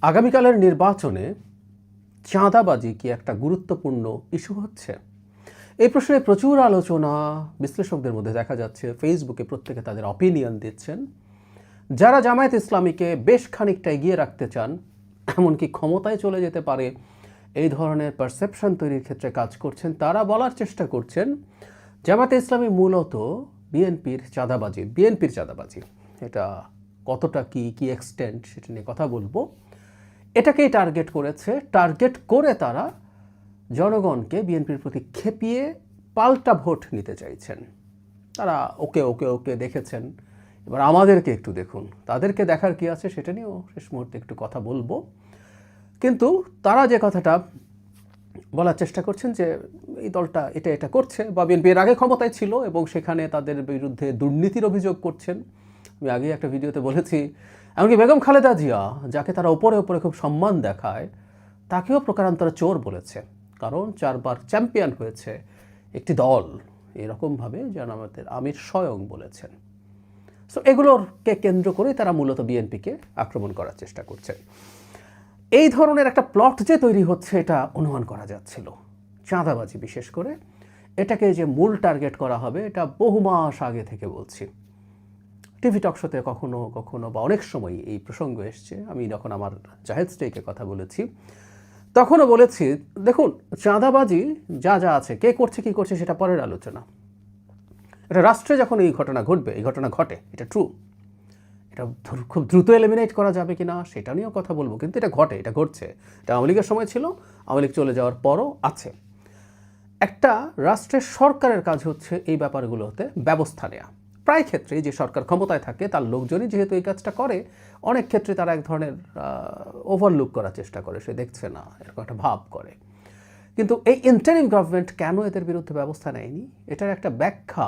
আগামীকালের নির্বাচনে চাঁদাবাজি কি একটা গুরুত্বপূর্ণ ইস্যু হচ্ছে? এই প্রশ্নে প্রচুর আলোচনা বিশ্লেষকদের মধ্যে দেখা যাচ্ছে। ফেসবুকে প্রত্যেকে তাদের অপিনিয়ন দিচ্ছেন। যারা জামায়াত ইসলামীকে বেশ খানিকটা এগিয়ে রাখতে চান, এমনকি ক্ষমতায় চলে যেতে পারে এই ধরনের পারসেপশন তৈরির ক্ষেত্রে কাজ করছেন, তারা বলার চেষ্টা করছেন জামায়াত ইসলামী মূলত বিএনপির চাঁদাবাজি এটা কতটা কি এক্সটেন্ট সেটা নিয়ে কথা বলবো। এটাকেই টার্গেট করে তারা জনগণকে বিএনপির প্রতি খেপিয়ে পাল্টা ভোট নিতে চাইছেন। তারা ওকে দেখেছেন, এবার আমাদেরকে একটু দেখুন। তাদেরকে দেখার কি আছে সেটা নিয়েও শেষ মুহূর্তে একটু কথা বলবো। কিন্তু তারা যে কথাটা বলার চেষ্টা করছেন যে এই দলটা এটা করছে, বা বিএনপি এর আগে ক্ষমতায় ছিল এবং সেখানে তাদের বিরুদ্ধে দুর্নীতির অভিযোগ করছেন। আমি আগে একটা ভিডিওতে বলেছি, এমনকি বেগম খালেদা জিয়া, যাকে তারা উপরে খুব সম্মান দেখায়, তাকেও প্রকারান্তরে চোর বলেছে, কারণ 4 বার চ্যাম্পিয়ন হয়েছে একটি দল, এরকমভাবে যেন আমাদের আমির স্বয়ং বলেছেন। সো এগুলোকে কেন্দ্র করেই তারা মূলত বিএনপিকে আক্রমণ করার চেষ্টা করছে। এই ধরনের একটা প্লট যে তৈরি হচ্ছে এটা অনুমান করা যাচ্ছিল। চাঁদাবাজি বিশেষ করে এটাকে যে মূল টার্গেট করা হবে, এটা বহু মাস আগে থেকে বলছি। টিভি টক শোতে কখনো বা অনেক সময় এই প্রসঙ্গ এসছে। আমি যখন আমার জাহেদ স্টেকে কথা বলেছি তখনও বলেছি, দেখুন চাঁদাবাজি যা আছে, কে করছে কি করছে সেটা পরের আলোচনা। এটা রাষ্ট্রে যখন এই ঘটনা ঘটে, এটা ট্রু। এটা খুব দ্রুত এলিমিনেট করা যাবে কিনা সেটা নিয়েও কথা বলবো, কিন্তু এটা ঘটছে। এটা আওয়ামী লীগের সময় ছিল, আওয়ামী লীগ চলে যাওয়ার পরও আছে। একটা রাষ্ট্রের সরকারের কাজ হচ্ছে এই ব্যাপারগুলোতে ব্যবস্থা নেওয়া। প্রায় ক্ষেত্রে যে সরকার ক্ষমতায় থাকে তার লোকজনই যেহেতু এই কাজটা করে, অনেক ক্ষেত্রে তারা এক ধরনের ওভারলুক করার চেষ্টা করে, সে দেখছে না, এরকম একটা ভাব করে। কিন্তু এই ইন্টারিম গভর্নমেন্ট কেন এদের বিরুদ্ধে ব্যবস্থা নেয়নি, এটার একটা ব্যাখ্যা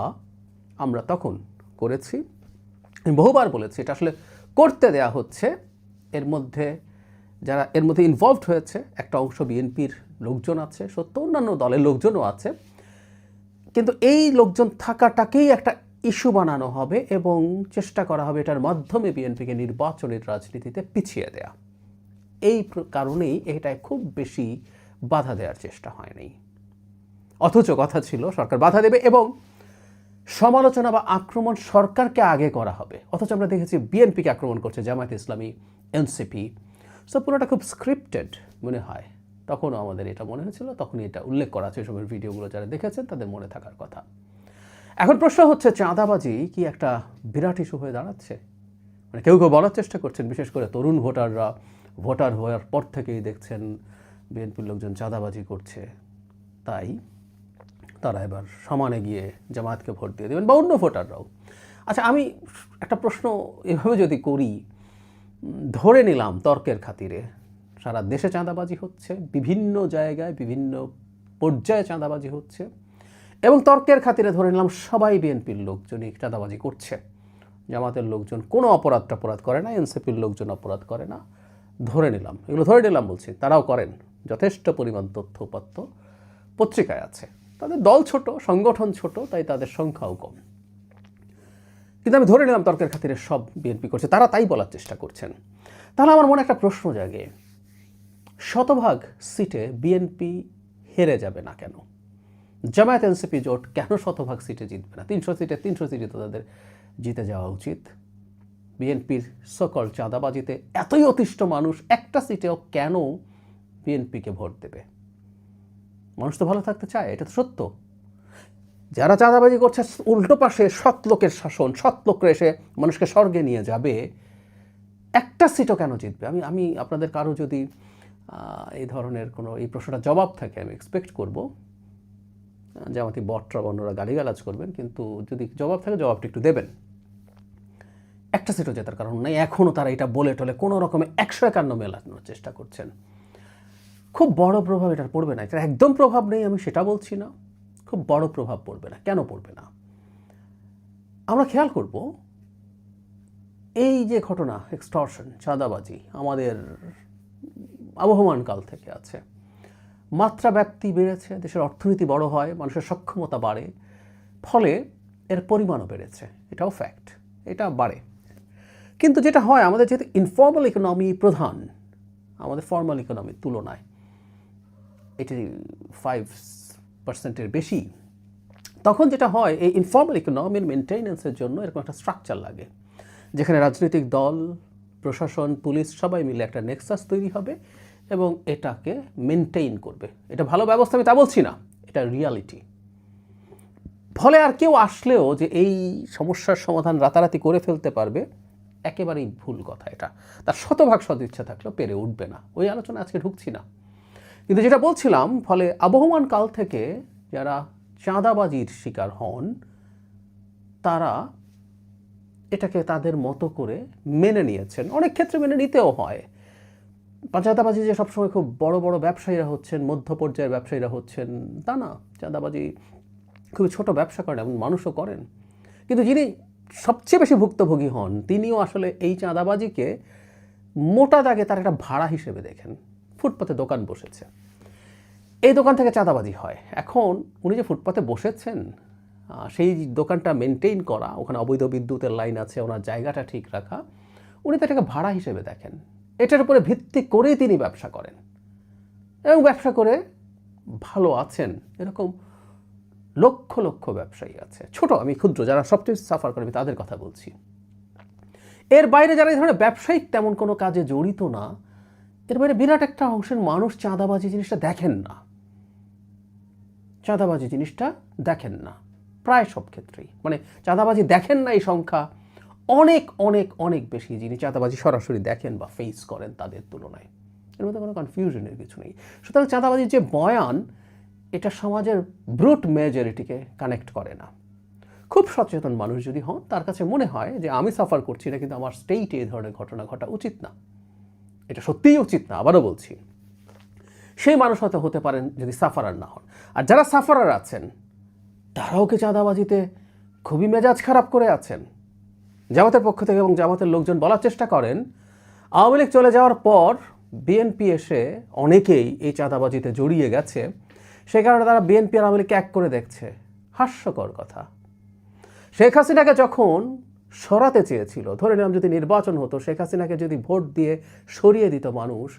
আমরা তখন করেছি। বহুবার বলেছি এটা আসলে করতে দেয়া হচ্ছে। যারা এর মধ্যে ইনভলভড হয়েছে, একটা অংশ বিএনপির লোকজন আছে, সত্য অন্যান্য দলের লোকজনও আছে, কিন্তু এই লোকজন থাকাটাকেই একটা ইস্যু বানানো হবে এবং চেষ্টা করা হবে এটার মাধ্যমে বিএনপিকে নির্বাচনের রাজনীতিতে পিছিয়ে দেয়া। এই কারণেই এটায় খুব বেশি বাধা দেওয়ার চেষ্টা হয়নি। অথচ কথা ছিল সরকার বাধা দেবে এবং সমালোচনা বা আক্রমণ সরকারকে আগে করা হবে। অথচ আমরা দেখেছি বিএনপিকে আক্রমণ করছে জামায়াত ইসলামী, এনসিপি। সো পুরোটা খুব স্ক্রিপ্টেড মনে হয়। তখনও আমাদের এটা মনে হয়েছিল, তখনই এটা উল্লেখ করা আছে। এসবের ভিডিওগুলো যারা দেখেছেন তাদের মনে থাকার কথা। এখন প্রশ্ন হচ্ছে, চাঁদাবাজি কি একটা বিরাট ইস্যু হয়ে দাঁড়াচ্ছে? মানে কেউ বলার চেষ্টা করছেন, বিশেষ করে তরুণ ভোটাররা ভোটার হওয়ার পর থেকেই দেখছেন বিএনপির লোকজন চাঁদাবাজি করছে, তাই তারা এবার সমানে গিয়ে জামায়াতকে ভোট দিয়ে দেবেন, বা অন্য ভোটাররাও। আচ্ছা, আমি একটা প্রশ্ন এভাবে যদি করি, ধরে নিলাম তর্কের খাতিরে সারা দেশে চাঁদাবাজি হচ্ছে, বিভিন্ন জায়গায় বিভিন্ন পর্যায়ে চাঁদাবাজি হচ্ছে, এবং তর্কের খাতিরে ধরে নিলাম সবাই বিএনপির লোকজনই চাঁদাবাজি করছে, জামাতের লোকজন কোনো অপরাধ করে না, এনসিপির লোকজন অপরাধ করে না, ধরে নিলাম বলছি, তারাও করেন। যথেষ্ট পরিমাণ তথ্য উপাত্ত পত্রিকায় আছে। তাদের দল ছোট, সংগঠন ছোট, তাই তাদের সংখ্যাও কম। কিন্তু আমি ধরে নিলাম তর্কের খাতিরে সব বিএনপি করছে, তারা তাই বলার চেষ্টা করছেন। তাহলে আমার মনে একটা প্রশ্ন জাগে, শতভাগ সিটে বিএনপি হেরে যাবে না কেন? জামায়াত এনসিপি জোট কেন শতভাগ সিটে জিতবে না? 300 সিটে তো তাদের জিতে যাওয়া উচিত। বিএনপির সকল চাঁদাবাজিতে এতই অতিষ্ঠ মানুষ একটা সিটেও কেন বিএনপিকে ভোট দেবে? মানুষ তো ভালো থাকতে চায়, এটা তো সত্য। যারা চাঁদাবাজি করছে, উল্টো পাশে সৎ লোকের শাসন, সৎ লোকরা এসে মানুষকে স্বর্গে নিয়ে যাবে, একটা সিটও কেন জিতবে? আমি আপনাদের কারো যদি এই ধরনের কোনো এই প্রশ্নটা জবাব থাকে, আমি এক্সপেক্ট করব জামাতি বটরা অন্যরা গালিগালাজ করবেন, কিন্তু যদি জবাব থাকে জবাবটা একটু দেবেন। একটা সিটও জেতার কারণ নেই। এখনও তারা এটা বলে টলে কোনো রকমে 151 মেলানোর চেষ্টা করছেন। খুব বড় প্রভাব এটার পড়বে না। এটা একদম প্রভাব নেই আমি সেটা বলছি না, খুব বড় প্রভাব পড়বে না। কেন পড়বে না? আমরা খেয়াল করব, এই যে ঘটনা, এক্সটর্শন, চাঁদাবাজি আমাদের আবহমান কাল থেকে আছে। মাত্রা ব্যাপ্তি বেড়েছে, দেশের অর্থনীতি বড় হয়, মানুষের সক্ষমতা বাড়ে, ফলে এর পরিমাণও বেড়েছে, এটাও ফ্যাক্ট, এটা বাড়ে। কিন্তু যেটা হয়, আমাদের যেহেতু ইনফর্মাল ইকোনমি প্রধান, আমাদের ফর্মাল ইকোনমির তুলনায়। 85% বেশি। তখন যেটা হয়, এই ইনফর্মাল ইকোনমির মেনটেন্যান্সের জন্য এরকম একটা স্ট্রাকচার লাগে, যেখানে রাজনৈতিক দল, প্রশাসন, পুলিশ সবাই মিলে একটা নেক্সাস তৈরি হবে এবং এটাকে মেনটেইন করবে। এটা ভালো ব্যবস্থা আমি তা বলছি না, এটা রিয়ালিটি। ফলে আর কেউ আসলেও যে এই সমস্যার সমাধান রাতারাতি করে ফেলতে পারবে, একেবারেই ভুল কথা। এটা তার শতভাগ সদিচ্ছা থাকলেও পেরে উঠবে না। ওই আলোচনা আজকে ঢুকছি না। কিন্তু যেটা বলছিলাম, ফলে আবহমান কাল থেকে যারা চাঁদাবাজির শিকার হন তারা এটাকে তাদের মতো করে মেনে নিয়েছেন। অনেক ক্ষেত্রে মেনে নিতেও হয়। চাঁদাবাজি যে সবসময় খুব বড় বড় ব্যবসায়ীরা হচ্ছেন, মধ্য পর্যায়ের ব্যবসায়ীরা হচ্ছেন, তা না। চাঁদাবাজি খুবই ছোট ব্যবসা করেন, এমন মানুষও করেন। কিন্তু যিনি সবচেয়ে বেশি ভুক্তভোগী হন, তিনিও আসলে এই চাঁদাবাজিকে মোটা দাগে তার একটা ভাড়া হিসেবে দেখেন। ফুটপাতে দোকান বসেছে, এই দোকান থেকে চাঁদাবাজি হয়। এখন উনি যে ফুটপাতে বসেছেন, সেই দোকানটা মেনটেইন করা, ওখানে অবৈধ বিদ্যুতের লাইন আছে, ওনার জায়গাটা ঠিক রাখা, উনি তো এটাকে ভাড়া হিসেবে দেখেন। এটার উপরে ভিত্তি করেই তিনি ব্যবসা করেন এবং ব্যবসা করে ভালো আছেন। এরকম লক্ষ লক্ষ ব্যবসায়ী আছে, ছোট, আমি ক্ষুদ্র, যারা সবচেয়ে সাফার করে তাদের কথা বলছি। এর বাইরে যারা এই ধরনের ব্যবসায়িক তেমন কোনো কাজে জড়িত না, এর বাইরে বিরাট একটা অংশের মানুষ চাঁদাবাজি জিনিসটা দেখেন না। চাঁদাবাজি জিনিসটা দেখেন না প্রায় সব ক্ষেত্রেই। মানে চাঁদাবাজি দেখেন না এই সংখ্যা অনেক অনেক অনেক বেশি যিনি চাঁদাবাজি সরাসরি দেখেন বা ফেস করেন তাদের তুলনায়। এর মধ্যে কোনো কনফিউশনের কিছু নেই। সুতরাং চাঁদাবাজির যে বয়ান, এটা সমাজের ব্রুট মেজরিটিকে কানেক্ট করে না। খুব সচেতন মানুষ যদি হন, তার কাছে মনে হয় যে আমি সাফার করছি না, কিন্তু আমার স্টেটে এই ধরনের ঘটনা ঘটা উচিত না, এটা সত্যিই উচিত না। আবারও বলছি, সেই মানুষ হয়তো হতে পারেন যদি সাফারার না হন। আর যারা সাফারার আছেন তারাও কি চাঁদাবাজিতে খুবই মেজাজ খারাপ করে আছেন? জামাতের পক্ষ থেকে এবং জামাতের লোকজন বলার চেষ্টা করেন, আওয়ামী লীগ চলে যাওয়ার পর বিএনপি এসে অনেকেই এই চাঁদাবাজিতে জড়িয়ে গেছে, সেই কারণে তারা বিএনপি আর আওয়ামী লীগকে এক করে দেখছে। হাস্যকর কথা। শেখ হাসিনাকে যখন সরাতে চেয়েছিল, ধরে নিলাম যদি নির্বাচন হতো, শেখ হাসিনাকে যদি ভোট দিয়ে সরিয়ে দিত মানুষ,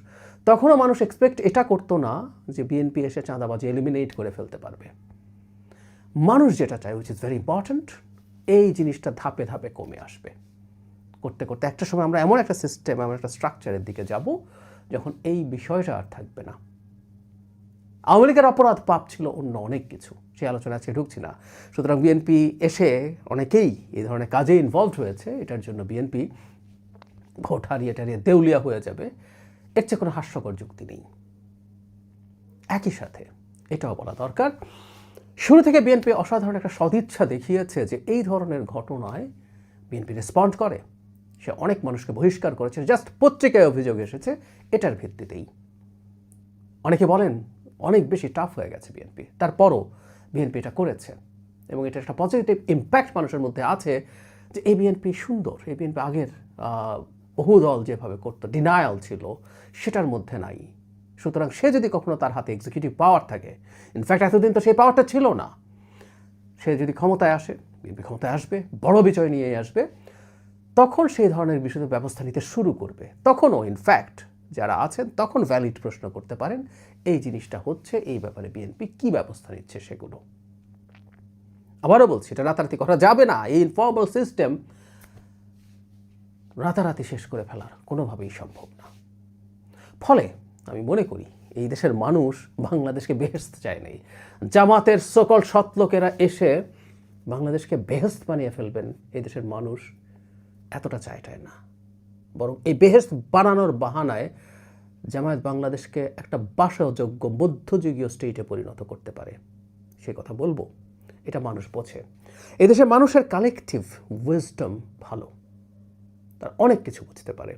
তখনও মানুষ এক্সপেক্ট এটা করতো না যে বিএনপি এসে চাঁদাবাজি এলিমিনেট করে ফেলতে পারবে। মানুষ যেটা চায়, উইচ ইজ ভেরি ইম্পর্ট্যান্ট, এই জিনিসটা ধাপে ধাপে কমে আসবে। করতে করতে একটা সময় আমরা এমন একটা সিস্টেম, এমন একটা স্ট্রাকচারের দিকে যাব যখন এই বিষয়টা আর থাকবে না। আওয়ামী লীগের অপরাধ পাপ ছিল অন্য অনেক কিছু, সেই আলোচনা আজকে ঢুকছি না। সুতরাং বিএনপি এসে অনেকেই এই ধরনের কাজে ইনভলভ হয়েছে, এটার জন্য বিএনপি ভোট হারিয়ে টারিয়ে দেউলিয়া হয়ে যাবে, এর চেয়ে কোনো হাস্যকর যুক্তি নেই। একই সাথে এটাও বলা দরকার, শুরু থেকে বিএনপি অসাধারণ একটা সদিচ্ছা দেখিয়েছে যে এই ধরনের ঘটনায় বিএনপি রেসপন্ড করে। সে অনেক মানুষকে বহিষ্কার করেছে, জাস্ট পত্রিকায় অভিযোগ এসেছে এটার ভিত্তিতেই। অনেকে বলেন অনেক বেশি টাফ হয়ে গেছে বিএনপি, তারপরও বিএনপি এটা করেছে এবং এটা একটা পজিটিভ ইম্প্যাক্ট মানুষের মধ্যে আছে যে এই বিএনপি সুন্দর, এই বিএনপি আগের বহু দল যেভাবে করতো, ডিনায়াল ছিল, সেটার মধ্যে নাই। সুতরাং সে যদি কখনো তার হাতে এক্সিকিউটিভ পাওয়ার থাকে, ইনফ্যাক্ট এতদিন তো সেই পাওয়ারটা ছিল না, সে যদি ক্ষমতায় আসে, বিএনপি ক্ষমতায় আসবে, বড় বিজয় নিয়ে আসবে, তখন সেই ধরনের বিষয়ে ব্যবস্থা নিতে শুরু করবে। তখনও ইনফ্যাক্ট যারা আছেন তখন ভ্যালিড প্রশ্ন করতে পারেন এই জিনিসটা হচ্ছে, এই ব্যাপারে বিএনপি কী ব্যবস্থা নিচ্ছে সেগুলো। আবারও বলছি, এটা রাতারাতি করা যাবে না। এই ইনফর্মাল সিস্টেম রাতারাতি শেষ করে ফেলার কোনোভাবেই সম্ভব না। ফলে আমি মনে করি এই দেশের মানুষ বাংলাদেশকে বেহেশত চায় নাই। জামাতের সকল সৎ লোকেরা এসে বাংলাদেশকে বেহেশত বানিয়ে ফেলবেন, এই দেশের মানুষ এতটা চায় না। বরং এই বেহেশত বানানোর বাহানায় জামায়াত বাংলাদেশকে একটা বাসযোগ্য মধ্যযুগীয় স্টেটে পরিণত করতে পারে, সে কথা বলবো। এটা মানুষ বোঝে। এই দেশের মানুষের কালেকটিভ উইজডম ভালো, তার অনেক কিছু বুঝতে পারে।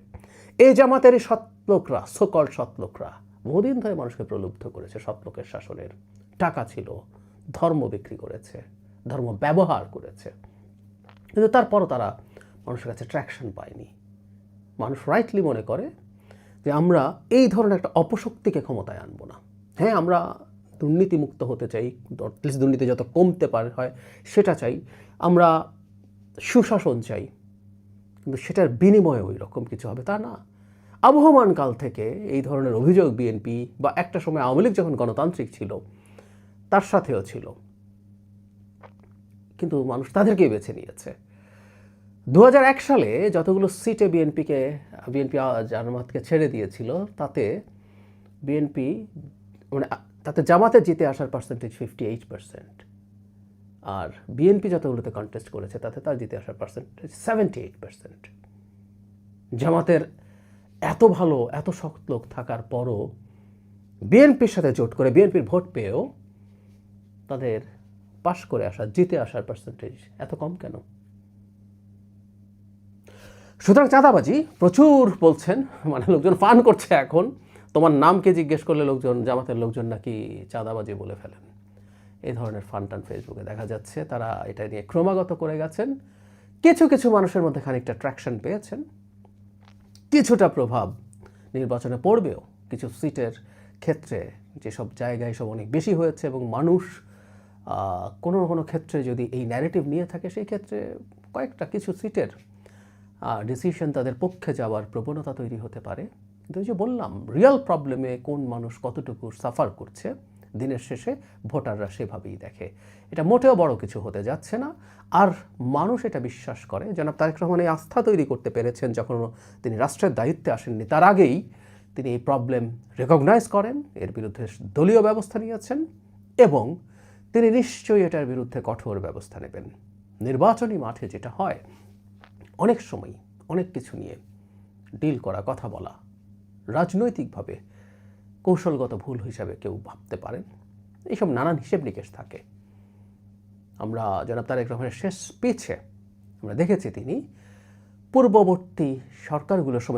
এই জামাতেরই সৎলোকরা, সকল সৎলোকরা বহুদিন ধরে মানুষকে প্রলুব্ধ করেছে। সৎলোকের শাসনের টাকা ছিল, ধর্ম বিক্রি করেছে, ধর্ম ব্যবহার করেছে, কিন্তু তারপরও তারা মানুষের কাছে ট্র্যাকশন পায়নি। মানুষ রাইটলি মনে করে যে আমরা এই ধরনের একটা অপশক্তিকে ক্ষমতায় আনবো না। হ্যাঁ, আমরা দুর্নীতিমুক্ত হতে চাই, অ্যাটলিস্ট দুর্নীতি যত কমতে পারে হয় সেটা চাই, আমরা সুশাসন চাই, কিন্তু সেটার বিনিময়ে ওই রকম কিছু হবে তা না। আবহমান কাল থেকে এই ধরনের অভিযোগ বিএনপি বা একটা সময় আওয়ামী লীগ যখন গণতান্ত্রিক ছিল তার সাথেও ছিল, কিন্তু মানুষ তাদেরকেই বেছে নিয়েছে। 2001 সালে যতগুলো সিটে বিএনপি জামাতকে ছেড়ে দিয়েছিল তাতে বিএনপি মানে তাতে জামাতে জিতে আসার পার্সেন্টেজ 58%, আর বিএনপি যতগুলোতে কন্টেস্ট করেছে তাতে তার জিতে আসার পার্সেন্টেজ 78%। জামাতের এত ভালো এত শক্ত লোক থাকার পরও বিএনপির সাথে জোট করে বিএনপির ভোট পেয়েও তাদের পাশ করে আসা জিতে আসার পার্সেন্টেজ এত কম কেন? সুতরাং চাঁদাবাজি প্রচুর বলছেন, মানে লোকজন ফান করছে এখন। তোমার নামকে জিজ্ঞেস করলে লোকজন, জামাতের লোকজন নাকি চাঁদাবাজি বলে ফেলেন। এই ধরনের ফান টান ফেসবুকে দেখা যাচ্ছে। তারা এটা নিয়ে ক্রমাগত করে গেছেন। কিছু কিছু মানুষের মধ্যে খানিকটা ট্র্যাকশন পেয়েছেন, কিছুটা প্রভাব নির্বাচনে পড়বেও। কিছু সিটের ক্ষেত্রে যেসব জায়গায় সব অনেক বেশি হয়েছে এবং মানুষ কোনো না কোনো ক্ষেত্রে যদি এই ন্যারেটিভ নিয়ে থাকে, সেই ক্ষেত্রে কয়েকটা কিছু সিটের ডিসিশন তাদের পক্ষে যাওয়ার প্রবণতা তৈরি হতে পারে। কিন্তু যে বললাম, রিয়েল প্রবলেমে কোন মানুষ কতটুকু সাফার করছে দিনের শেষে ভোটাররা সেভাবেই দেখে। এটা মোটেও বড় কিছু হতে যাচ্ছে না। আর মানুষ এটা বিশ্বাস করে। জনাব তারেক রহমান এই আস্থা তৈরি করতে পেরেছেন যখন তিনি রাষ্ট্রের দায়িত্বে আসেননি, তার আগেই তিনি এই প্রবলেম রেকগনাইজ করেন, এর বিরুদ্ধে দলীয় ব্যবস্থা নিয়েছেন এবং তিনি নিশ্চয়ই এটার বিরুদ্ধে কঠোর ব্যবস্থা নেবেন। নির্বাচনী মাঠে যেটা হয়, অনেক সময় অনেক কিছু নিয়ে ডিল করা, কথা বলা রাজনৈতিকভাবে কৌশলগত ভুল হিসাবে কেউ ভাবতে পারেন। এইসব নানান হিসেব নিকেশ থাকে। আমরা জনাব তারেক রহমানের শেষ স্পিচে আমরা দেখেছি তিনি পূর্ববর্তী সরকারগুলোর সময়